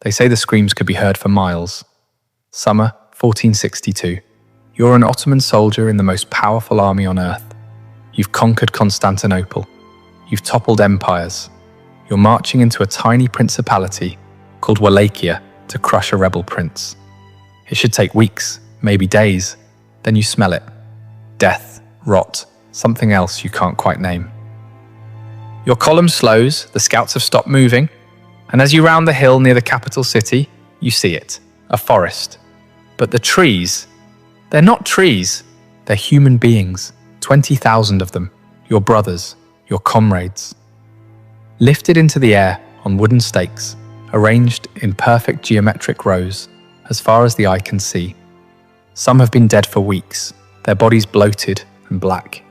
They say the screams could be heard for miles. Summer 1462. You're an Ottoman soldier in the most powerful army on earth. You've conquered Constantinople. You've toppled empires. You're marching into a tiny principality called Wallachia to crush a rebel prince. It should take weeks, maybe days. Then you smell it. Death, rot, something else you can't quite name. Your column slows, the scouts have stopped moving, and as you round the hill near the capital city, you see it, a forest. But the trees, they're not trees, they're human beings, 20,000 of them, your brothers, your comrades. Lifted into the air on wooden stakes, arranged in perfect geometric rows, as far as the eye can see. Some have been dead for weeks, their bodies bloated and black.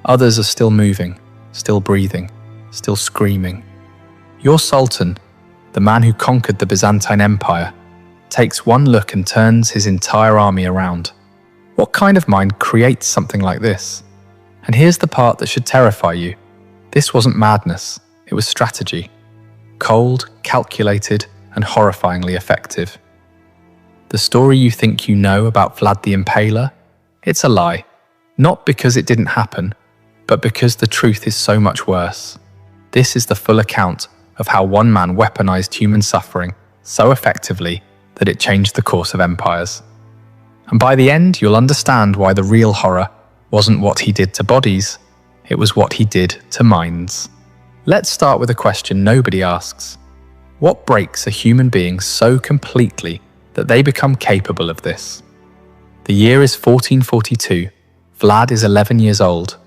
Others are still moving, still breathing, still screaming. Your Sultan, the man who conquered the Byzantine Empire, takes one look and turns his entire army around. What kind of mind creates something like this? And here's the part that should terrify you. This wasn't madness, it was strategy. Cold, calculated, and horrifyingly effective. The story you think you know about Vlad the Impaler? It's a lie. Not because it didn't happen, but because the truth is so much worse. This is the full account of how one man weaponized human suffering so effectively that it changed the course of empires. And by the end, you'll understand why the real horror wasn't what he did to bodies, it was what he did to minds. Let's start with a question nobody asks. What breaks a human being so completely that they become capable of this? The year is 1442. Vlad is 11 years old.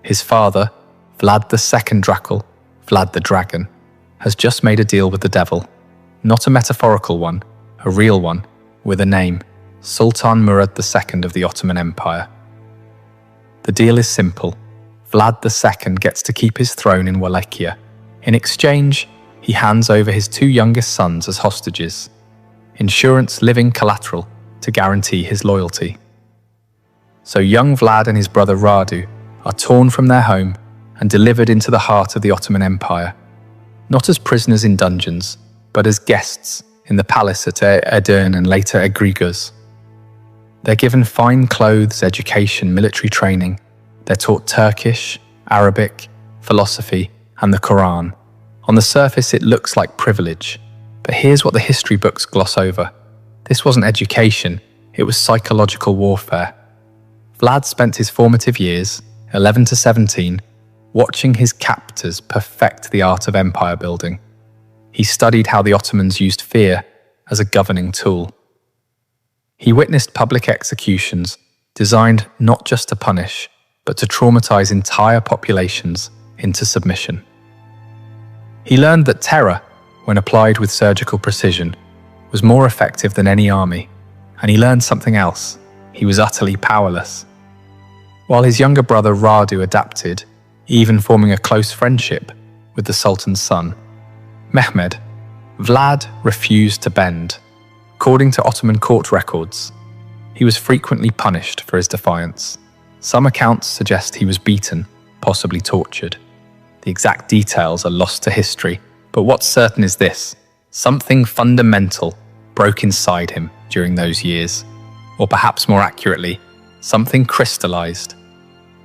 His father, Vlad II Dracula, Vlad the Dragon, has just made a deal with the devil. Not a metaphorical one, a real one, with a name, Sultan Mehmed II of the Ottoman Empire. The deal is simple. Vlad II gets to keep his throne in Wallachia. In exchange, he hands over his two youngest sons as hostages. Insurance living collateral to guarantee his loyalty. So young Vlad and his brother Radu are torn from their home and delivered into the heart of the Ottoman Empire. Not as prisoners in dungeons, but as guests in the palace at Edirne and later Egriguz. They're given fine clothes, education, military training. They're taught Turkish, Arabic, philosophy, and the Quran. On the surface, it looks like privilege. But here's what the history books gloss over. This wasn't education, it was psychological warfare. Vlad spent his formative years, 11 to 17, watching his captors perfect the art of empire building. He studied how the Ottomans used fear as a governing tool. He witnessed public executions designed not just to punish, but to traumatize entire populations into submission. He learned that terror, when applied with surgical precision, was more effective than any army, and he learned something else. He was utterly powerless. While his younger brother Radu adapted, even forming a close friendship with the Sultan's son, Mehmed, Vlad refused to bend. According to Ottoman court records, he was frequently punished for his defiance. Some accounts suggest he was beaten, possibly tortured. The exact details are lost to history, but what's certain is this: something fundamental broke inside him during those years. Or perhaps more accurately, something crystallized.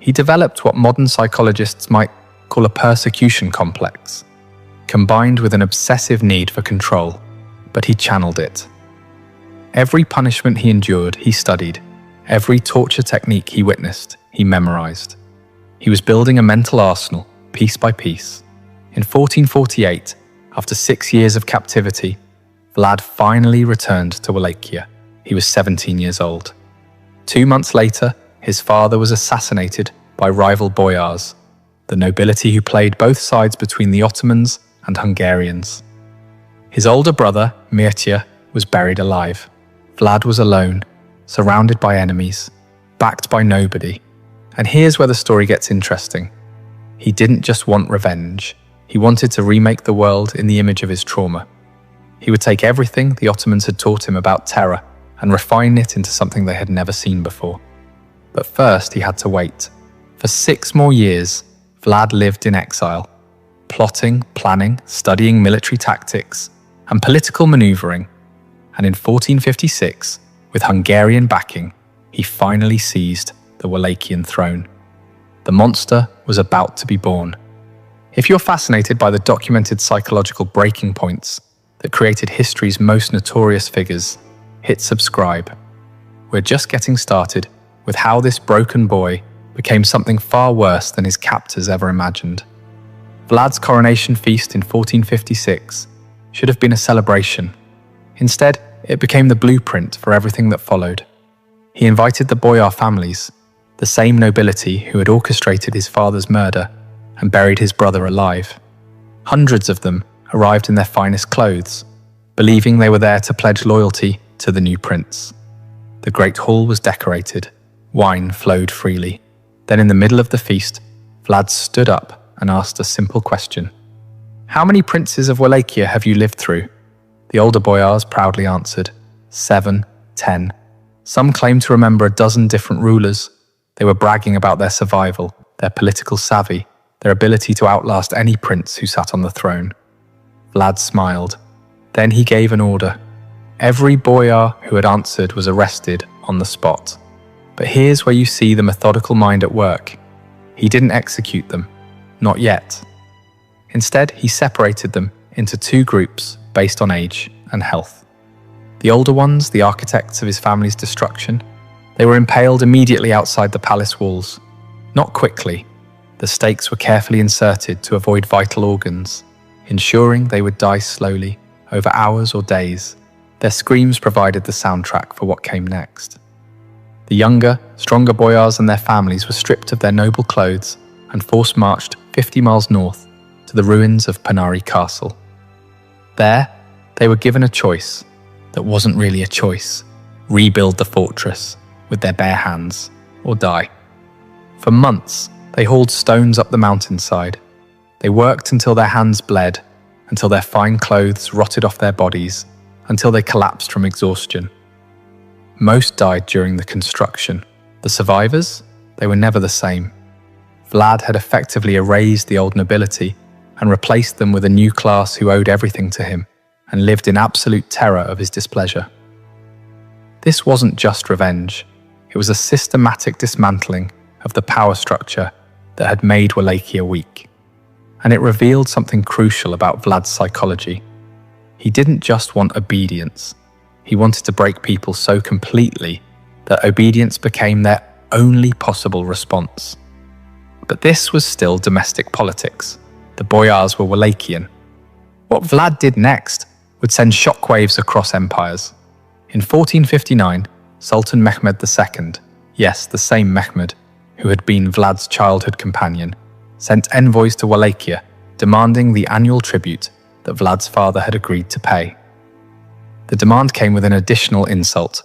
He developed what modern psychologists might call a persecution complex, combined with an obsessive need for control, but he channeled it. Every punishment he endured, he studied. Every torture technique he witnessed, he memorized. He was building a mental arsenal, piece by piece. In 1448, after 6 years of captivity, Vlad finally returned to Wallachia. He was 17 years old. 2 months later, his father was assassinated by rival boyars, the nobility who played both sides between the Ottomans and Hungarians. His older brother, Mircea, was buried alive. Vlad was alone, surrounded by enemies, backed by nobody. And here's where the story gets interesting. He didn't just want revenge. He wanted to remake the world in the image of his trauma. He would take everything the Ottomans had taught him about terror and refine it into something they had never seen before. But first, he had to wait. For 6 more years, Vlad lived in exile, plotting, planning, studying military tactics, and political maneuvering, and in 1456, with Hungarian backing, he finally seized the Wallachian throne. The monster was about to be born. If you're fascinated by the documented psychological breaking points that created history's most notorious figures, hit subscribe. We're just getting started with how this broken boy became something far worse than his captors ever imagined. Vlad's coronation feast in 1456 should have been a celebration. Instead, it became the blueprint for everything that followed. He invited the boyar families, the same nobility who had orchestrated his father's murder and buried his brother alive. Hundreds of them arrived in their finest clothes, believing they were there to pledge loyalty to the new prince. The great hall was decorated, wine flowed freely. Then in the middle of the feast, Vlad stood up and asked a simple question. "How many princes of Wallachia have you lived through?" The older boyars proudly answered, 7, 10. Some claimed to remember a dozen different rulers. They were bragging about their survival, their political savvy, their ability to outlast any prince who sat on the throne. Vlad smiled. Then he gave an order. Every boyar who had answered was arrested on the spot. But here's where you see the methodical mind at work. He didn't execute them. Not yet. Instead, he separated them into 2 groups based on age and health. The older ones, the architects of his family's destruction, they were impaled immediately outside the palace walls. Not quickly. The stakes were carefully inserted to avoid vital organs, ensuring they would die slowly, over hours or days. Their screams provided the soundtrack for what came next. The younger, stronger boyars and their families were stripped of their noble clothes and force-marched 50 miles north to the ruins of Panari Castle. There, they were given a choice that wasn't really a choice. Rebuild the fortress with their bare hands or die. For months, they hauled stones up the mountainside. They worked until their hands bled, until their fine clothes rotted off their bodies, until they collapsed from exhaustion. Most died during the construction. The survivors, they were never the same. Vlad had effectively erased the old nobility and replaced them with a new class who owed everything to him and lived in absolute terror of his displeasure. This wasn't just revenge. It was a systematic dismantling of the power structure that had made Wallachia weak. And it revealed something crucial about Vlad's psychology. He didn't just want obedience. He wanted to break people so completely that obedience became their only possible response. But this was still domestic politics. The boyars were Wallachian. What Vlad did next would send shockwaves across empires. In 1459, Sultan Mehmed II, yes, the same Mehmed, who had been Vlad's childhood companion, sent envoys to Wallachia, demanding the annual tribute that Vlad's father had agreed to pay. The demand came with an additional insult.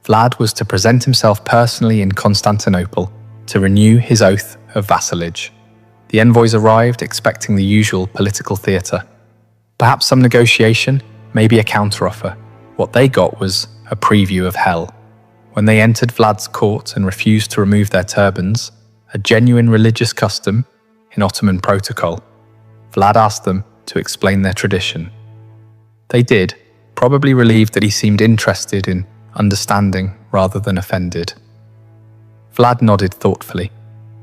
Vlad was to present himself personally in Constantinople to renew his oath of vassalage. The envoys arrived expecting the usual political theatre. Perhaps some negotiation, maybe a counteroffer. What they got was a preview of hell. When they entered Vlad's court and refused to remove their turbans, a genuine religious custom in Ottoman protocol, Vlad asked them to explain their tradition. They did, probably relieved that he seemed interested in understanding rather than offended. Vlad nodded thoughtfully.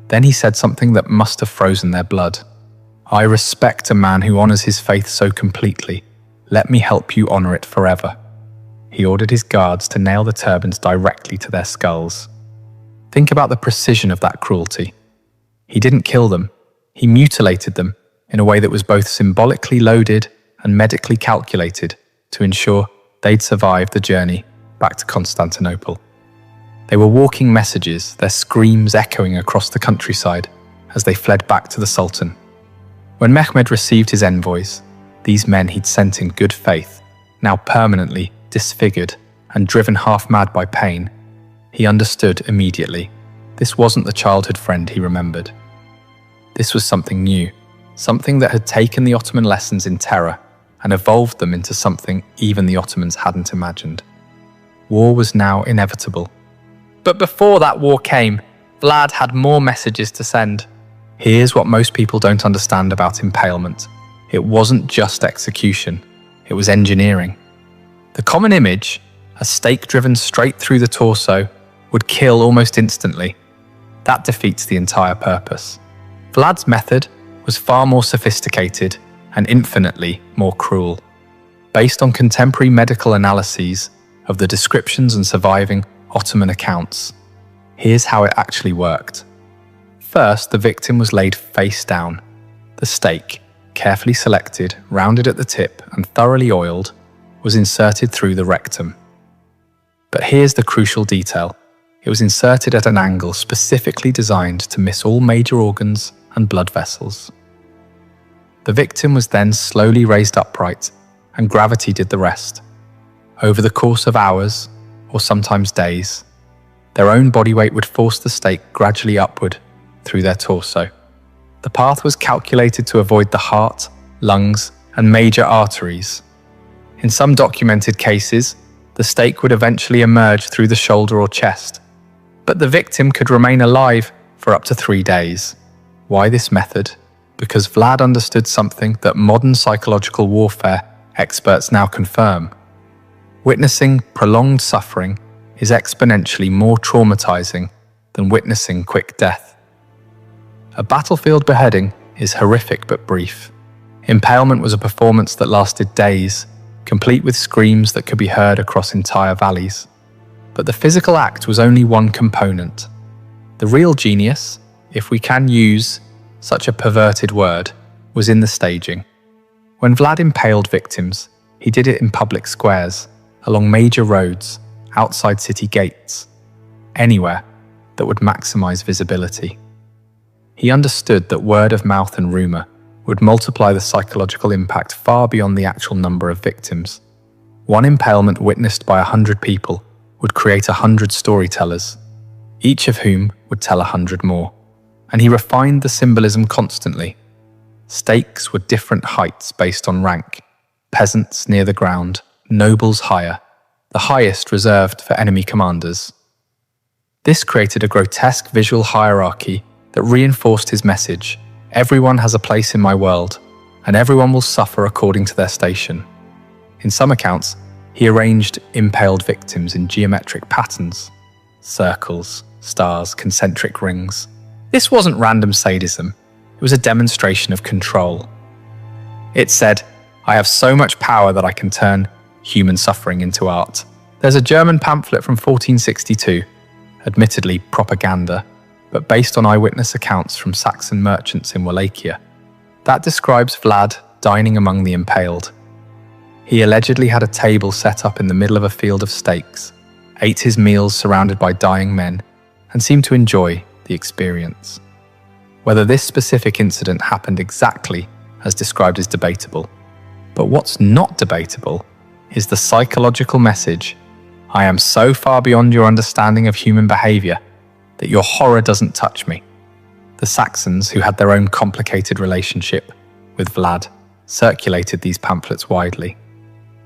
Then he said something that must have frozen their blood. "I respect a man who honors his faith so completely. Let me help you honor it forever." He ordered his guards to nail the turbans directly to their skulls. Think about the precision of that cruelty. He didn't kill them. He mutilated them in a way that was both symbolically loaded and medically calculated to ensure they'd survive the journey back to Constantinople. They were walking messages, their screams echoing across the countryside as they fled back to the Sultan. When Mehmed received his envoys, these men he'd sent in good faith, now permanently disfigured and driven half-mad by pain, he understood immediately. This wasn't the childhood friend he remembered. This was something new, something that had taken the Ottoman lessons in terror and evolved them into something even the Ottomans hadn't imagined. War was now inevitable. But before that war came, Vlad had more messages to send. Here's what most people don't understand about impalement. It wasn't just execution. it was engineering. The common image, a stake driven straight through the torso, would kill almost instantly. That defeats the entire purpose. Vlad's method was far more sophisticated and infinitely more cruel. Based on contemporary medical analyses of the descriptions and surviving Ottoman accounts, here's how it actually worked. First, the victim was laid face down. The stake, carefully selected, rounded at the tip, and thoroughly oiled, was inserted through the rectum. But here's the crucial detail. It was inserted at an angle specifically designed to miss all major organs and blood vessels. The victim was then slowly raised upright, and gravity did the rest. Over the course of hours, or sometimes days, their own body weight would force the stake gradually upward through their torso. The path was calculated to avoid the heart, lungs, and major arteries. In some documented cases, the stake would eventually emerge through the shoulder or chest, but the victim could remain alive for up to 3 days. Why this method? Because Vlad understood something that modern psychological warfare experts now confirm. Witnessing prolonged suffering is exponentially more traumatizing than witnessing quick death. A battlefield beheading is horrific but brief. Impalement was a performance that lasted days, complete with screams that could be heard across entire valleys. But the physical act was only one component. The real genius, if we can use such a perverted word, was in the staging. When Vlad impaled victims, he did it in public squares, along major roads, outside city gates, anywhere that would maximize visibility. He understood that word of mouth and rumor would multiply the psychological impact far beyond the actual number of victims. One impalement witnessed by 100 people would create 100 storytellers, each of whom would tell 100 more. And he refined the symbolism constantly. Stakes were different heights based on rank, peasants near the ground, nobles higher, the highest reserved for enemy commanders. This created a grotesque visual hierarchy that reinforced his message: everyone has a place in my world, and everyone will suffer according to their station. In some accounts, he arranged impaled victims in geometric patterns, circles, stars, concentric rings. This wasn't random sadism, it was a demonstration of control. It said, I have so much power that I can turn human suffering into art. There's a German pamphlet from 1462, admittedly propaganda, but based on eyewitness accounts from Saxon merchants in Wallachia, that describes Vlad dining among the impaled. He allegedly had a table set up in the middle of a field of stakes, ate his meals surrounded by dying men, and seemed to enjoy the experience. Whether this specific incident happened exactly as described is debatable, but what's not debatable is the psychological message: I am so far beyond your understanding of human behavior that your horror doesn't touch me. The Saxons, who had their own complicated relationship with Vlad, circulated these pamphlets widely.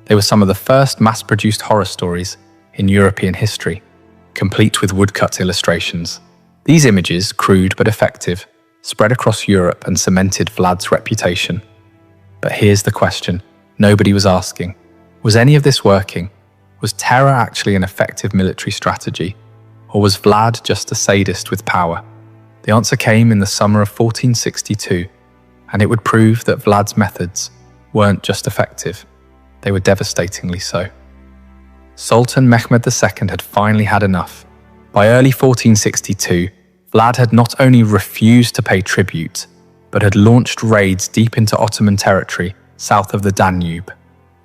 They were some of the first mass-produced horror stories in European history, complete with woodcut illustrations. These images, crude but effective, spread across Europe and cemented Vlad's reputation. But here's the question nobody was asking. Was any of this working? Was terror actually an effective military strategy? Or was Vlad just a sadist with power? The answer came in the summer of 1462, and it would prove that Vlad's methods weren't just effective, they were devastatingly so. Sultan Mehmed II had finally had enough. By early 1462, Vlad had not only refused to pay tribute, but had launched raids deep into Ottoman territory south of the Danube.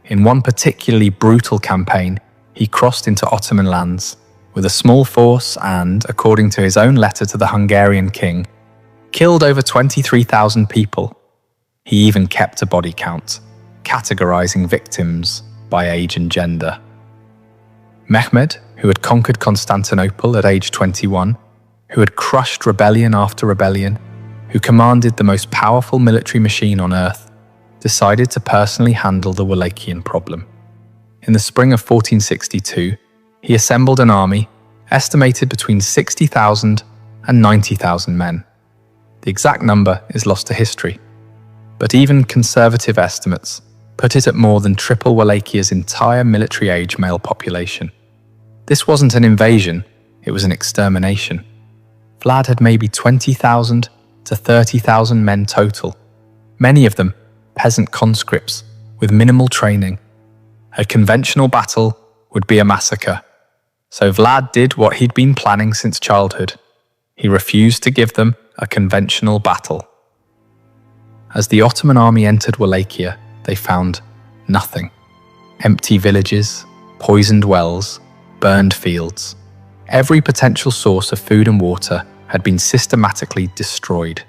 In one particularly brutal campaign, he crossed into Ottoman lands with a small force and, according to his own letter to the Hungarian king, killed over 23,000 people. He even kept a body count, categorizing victims by age and gender. Mehmed, who had conquered Constantinople at age 21, who had crushed rebellion after rebellion, who commanded the most powerful military machine on earth, decided to personally handle the Wallachian problem. In the spring of 1462, he assembled an army estimated between 60,000 and 90,000 men. The exact number is lost to history, but even conservative estimates put it at more than triple Wallachia's entire military-age male population. This wasn't an invasion, it was an extermination. Vlad had maybe 20,000 to 30,000 men total, many of them peasant conscripts with minimal training. A conventional battle would be a massacre. So Vlad did what he'd been planning since childhood. He refused to give them a conventional battle. As the Ottoman army entered Wallachia, they found nothing. Empty villages, poisoned wells, burned fields. Every potential source of food and water had been systematically destroyed.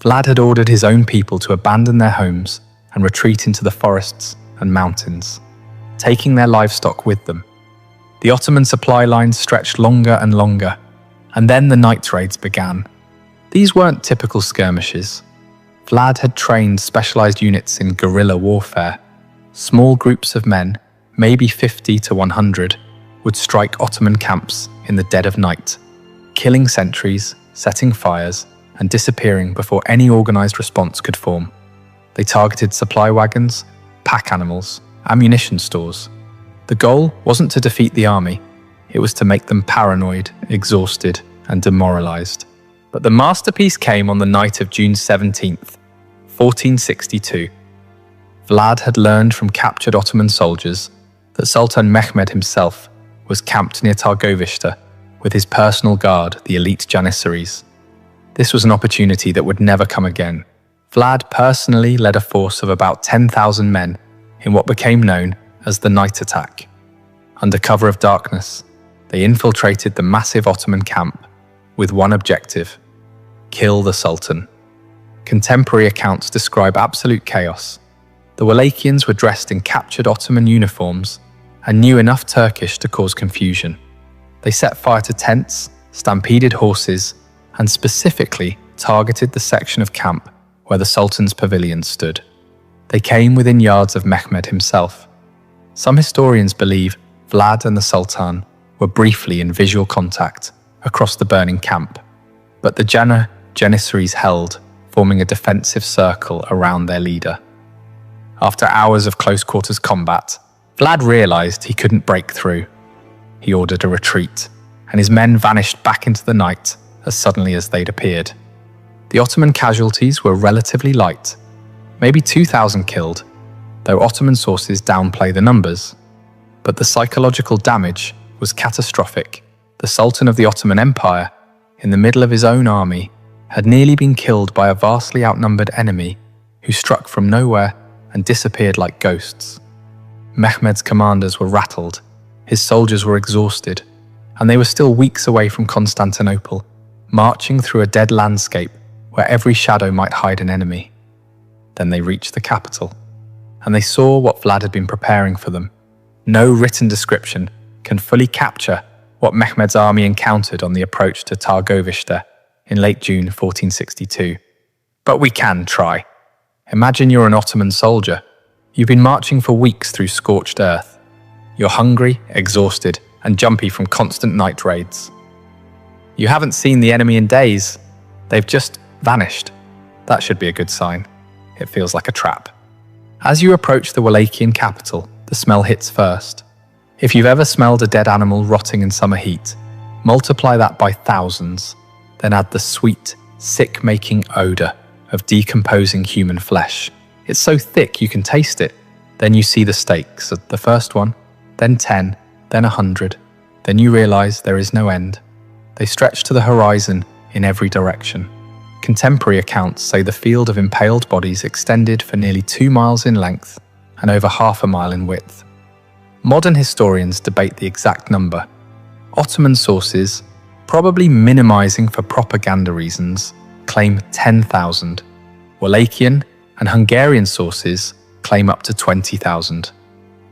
Vlad had ordered his own people to abandon their homes and retreat into the forests and mountains, taking their livestock with them. The Ottoman supply lines stretched longer and longer, and then the night raids began. These weren't typical skirmishes. Vlad had trained specialized units in guerrilla warfare. Small groups of men, maybe 50 to 100, would strike Ottoman camps in the dead of night, killing sentries, setting fires, and disappearing before any organized response could form. They targeted supply wagons, pack animals, ammunition stores. The goal wasn't to defeat the army, it was to make them paranoid, exhausted, and demoralized. But the masterpiece came on the night of June 17th, 1462. Vlad had learned from captured Ottoman soldiers that Sultan Mehmed himself was camped near Targovishte with his personal guard, the elite Janissaries. This was an opportunity that would never come again. Vlad personally led a force of about 10,000 men in what became known as the night attack. Under cover of darkness, they infiltrated the massive Ottoman camp with one objective: kill the Sultan. Contemporary accounts describe absolute chaos. The Wallachians were dressed in captured Ottoman uniforms and knew enough Turkish to cause confusion. They set fire to tents, stampeded horses, and specifically targeted the section of camp where the Sultan's pavilion stood. They came within yards of Mehmed himself. Some historians believe Vlad and the Sultan were briefly in visual contact across the burning camp, but the Janissaries held, forming a defensive circle around their leader. After hours of close-quarters combat, Vlad realized he couldn't break through. He ordered a retreat, and his men vanished back into the night as suddenly as they'd appeared. The Ottoman casualties were relatively light, maybe 2,000 killed, though Ottoman sources downplay the numbers. But the psychological damage was catastrophic. The Sultan of the Ottoman Empire, in the middle of his own army, had nearly been killed by a vastly outnumbered enemy who struck from nowhere and disappeared like ghosts. Mehmed's commanders were rattled, his soldiers were exhausted, and they were still weeks away from Constantinople, marching through a dead landscape where every shadow might hide an enemy. Then they reached the capital, and they saw what Vlad had been preparing for them. No written description can fully capture what Mehmed's army encountered on the approach to Targovishte in late June 1462. But we can try. Imagine you're an Ottoman soldier. You've been marching for weeks through scorched earth. You're hungry, exhausted, and jumpy from constant night raids. You haven't seen the enemy in days. They've just vanished. That should be a good sign. It feels like a trap. As you approach the Wallachian capital, the smell hits first. If you've ever smelled a dead animal rotting in summer heat, multiply that by thousands, then add the sweet, sick-making odor of decomposing human flesh. It's so thick you can taste it. Then you see the stakes, the first one, then 10, then 100. Then you realize there is no end. They stretch to the horizon in every direction. Contemporary accounts say the field of impaled bodies extended for nearly 2 miles in length and over half a mile in width. Modern historians debate the exact number. Ottoman sources, probably minimizing for propaganda reasons, claim 10,000. Wallachian and Hungarian sources claim up to 20,000.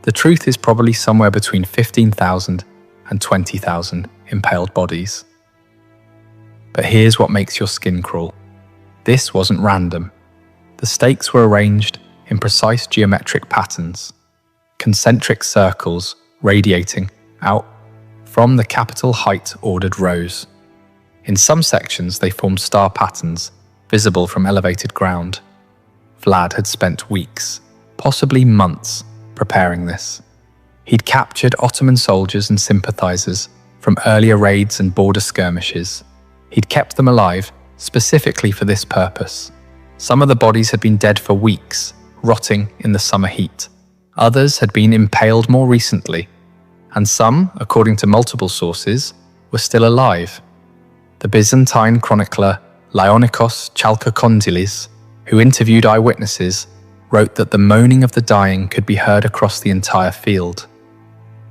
The truth is probably somewhere between 15,000 and 20,000 impaled bodies. But here's what makes your skin crawl. This wasn't random. The stakes were arranged in precise geometric patterns, concentric circles radiating out from the capital height ordered rows. In some sections they formed star patterns, visible from elevated ground. Vlad had spent weeks possibly months, preparing this. He'd captured Ottoman soldiers and sympathizers from earlier raids and border skirmishes. He'd kept them alive specifically for this purpose. Some of the bodies had been dead for weeks, rotting in the summer heat. Others had been impaled more recently, and some, according to multiple sources, were still alive. The Byzantine chronicler Leonikos Chalkokondylis, who interviewed eyewitnesses, wrote that the moaning of the dying could be heard across the entire field.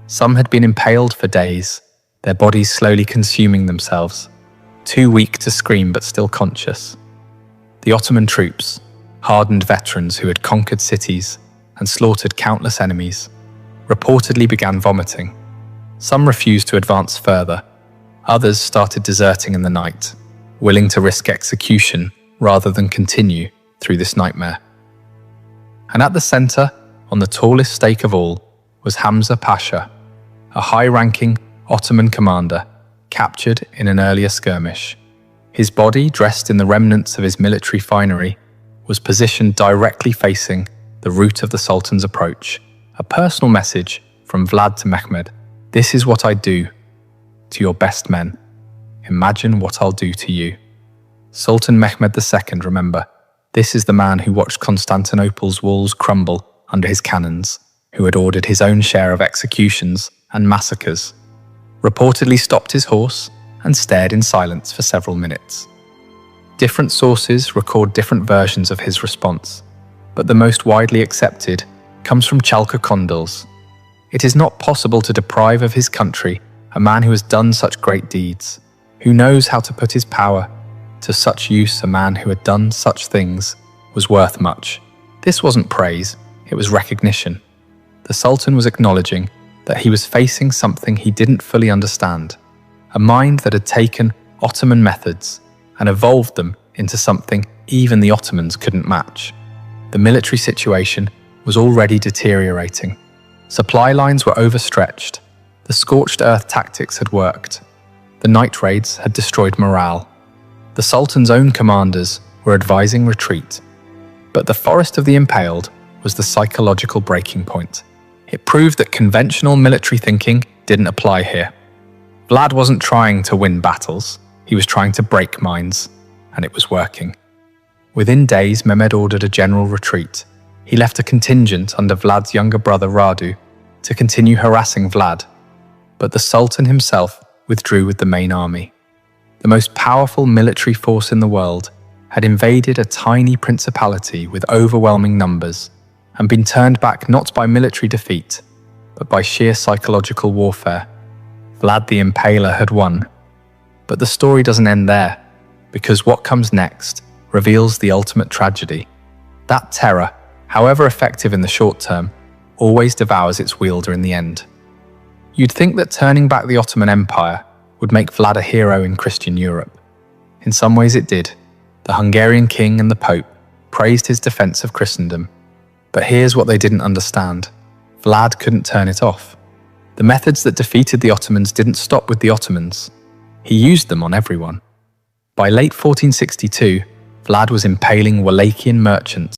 Some had been impaled for days, their bodies slowly consuming themselves, too weak to scream but still conscious. The Ottoman troops, hardened veterans who had conquered cities and slaughtered countless enemies, reportedly began vomiting. Some refused to advance further. Others started deserting in the night, willing to risk execution rather than continue through this nightmare. And at the center, on the tallest stake of all, was Hamza Pasha, a high-ranking Ottoman commander captured in an earlier skirmish. His body, dressed in the remnants of his military finery, was positioned directly facing the route of the Sultan's approach, a personal message from Vlad to Mehmed. "This is what I do to your best men. Imagine what I'll do to you." Sultan Mehmed II, remember, this is the man who watched Constantinople's walls crumble under his cannons, who had ordered his own share of executions and massacres, reportedly stopped his horse and stared in silence for several minutes. Different sources record different versions of his response, but the most widely accepted comes from Chalkokondylis. It is not possible to deprive of his country a man who has done such great deeds, who knows how to put his power to such use. A man who had done such things was worth much. This wasn't praise, it was recognition. The Sultan was acknowledging that he was facing something he didn't fully understand, a mind that had taken Ottoman methods and evolved them into something even the Ottomans couldn't match. The military situation was already deteriorating. Supply lines were overstretched. The scorched earth tactics had worked. The night raids had destroyed morale. The Sultan's own commanders were advising retreat. But the Forest of the Impaled was the psychological breaking point. It proved that conventional military thinking didn't apply here. Vlad wasn't trying to win battles, he was trying to break minds, and it was working. Within days, Mehmed ordered a general retreat. He left a contingent under Vlad's younger brother Radu to continue harassing Vlad, but the Sultan himself withdrew with the main army. The most powerful military force in the world had invaded a tiny principality with overwhelming numbers and been turned back not by military defeat, but by sheer psychological warfare. Vlad the Impaler had won. But the story doesn't end there, because what comes next reveals the ultimate tragedy. That terror, however effective in the short term, always devours its wielder in the end. You'd think that turning back the Ottoman Empire would make Vlad a hero in Christian Europe. In some ways it did. The Hungarian king and the Pope praised his defense of Christendom. But here's what they didn't understand. Vlad couldn't turn it off. The methods that defeated the Ottomans didn't stop with the Ottomans. He used them on everyone. By late 1462, Vlad was impaling Wallachian merchants